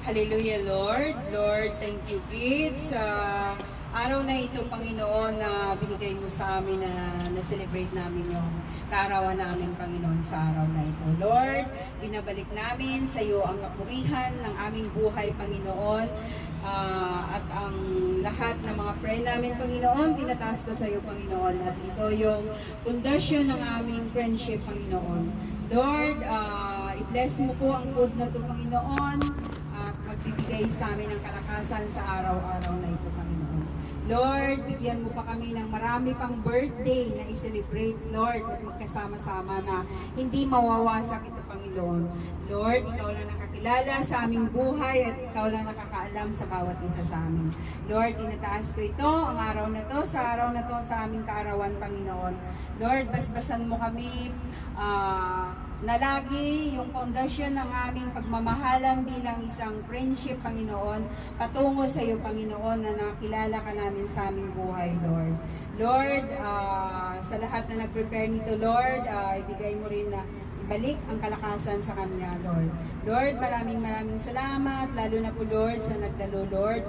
Hallelujah, Lord. Lord, thank you, kids. Sa araw na ito, Panginoon, na binigay mo sa amin na celebrate namin yung kaarawan namin, Panginoon, sa araw na ito. Lord, binabalik namin sa iyo ang kapurihan ng aming buhay, Panginoon. At ang lahat ng mga friend namin, Panginoon, tinataas ko sa iyo, Panginoon. At ito yung pundasyon ng aming friendship, Panginoon. Lord, i-bless mo po ang food na ito, Panginoon, at magbibigay sa amin ng kalakasan sa araw-araw na ito, Panginoon. Lord, bigyan mo pa kami ng marami pang birthday na i-celebrate, Lord, at magkasama-sama na hindi mawawasak ito, Panginoon. Lord, ikaw lang nakakilala sa aming buhay at ikaw lang nakakaalam sa bawat isa sa amin. Lord, tinataas ko ito, ang araw na to, sa aming kaarawan, Panginoon. Lord, basbasan mo kami, na lagi yung pundasyon ng aming pagmamahalan bilang isang friendship, Panginoon, patungo sa iyo, Panginoon, na nakilala ka namin sa aming buhay, Lord. Lord, sa lahat na nag-prepare nito, Lord, ibigay mo rin na ibalik ang kalakasan sa kanya, Lord. Lord, maraming salamat, lalo na po, Lord, sa nagdalo, Lord.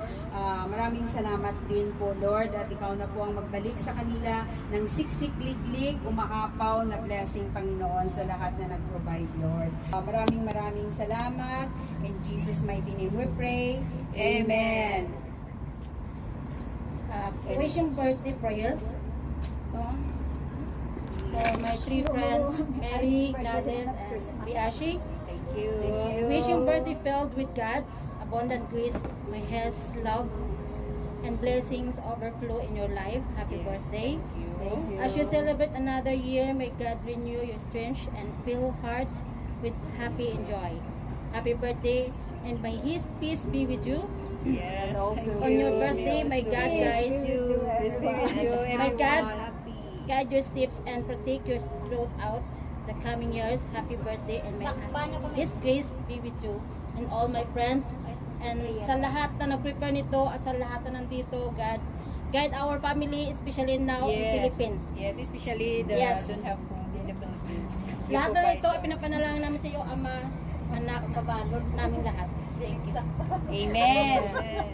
Maraming salamat din po, Lord, at ikaw na po ang magbalik sa kanila ng siksik-liglig, umaapaw na blessing, Panginoon, sa lahat na nag-provide, Lord. Maraming salamat. In Jesus' mighty name we pray. Amen. Wishing birthday prayer. For my three friends, Mary, Gladys, and Biashi. Thank you. Wishing birthday filled with God's abundant grace, my health, love, and blessings overflow in your life. Happy birthday. Thank you. As you celebrate another year, may God renew your strength and fill heart with happy and joy. Happy birthday, and may His peace be with you. Yes. On your birthday, my God, guys, my God, guide your steps and protect your growth out the coming years. Happy birthday, and may His grace be with you and all my friends. And sa lahat na nag-prepare nito at sa lahat na nandito, God, guide our family, especially now in Philippines. Yes, especially the don't have food in the Philippines. Lahat na ito, ipinapanalangin namin sa iyo, Ama, anak, Baba, Lord, namin lahat. Thank you. Amen.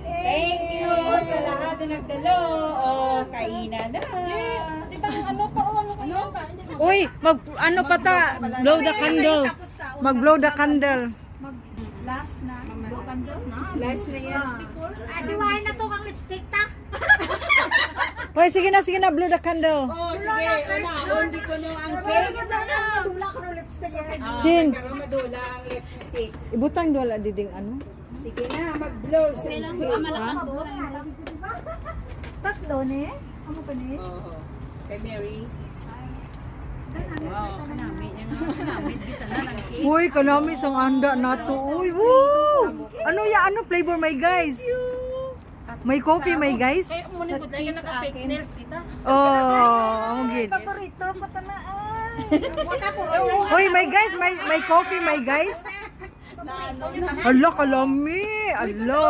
Thank you sa lahat na nagdalo. Kainan na. Di ba ano pa pa? Uy, ano pa ta? Blow the candle. Mag-blow the candle. Last na. Last na yan. Diwain na to kang lipstick ta. Uy, sige na, blow the candle. Sige, hindi ko nung ang cake. Madula ko ng lipstick. Chin. Pero madula ang lipstick. Ibutang wala diding ano. Sige na, mag-blow sa cake. Malakas doon. Tatlo ne? Ano pa ne? Oo. Kay Mary. Uy, kanami sang anda nato. Uy, woo! Ano ya? Ano flavor may guys? May coffee may guys? Eh, muna po tayo naka-fake nails kita. Oh, ang gid. Paborito ko ta na ay. Uy, may guys, may coffee may guys. Na ano na. Ala, kalami. Ala.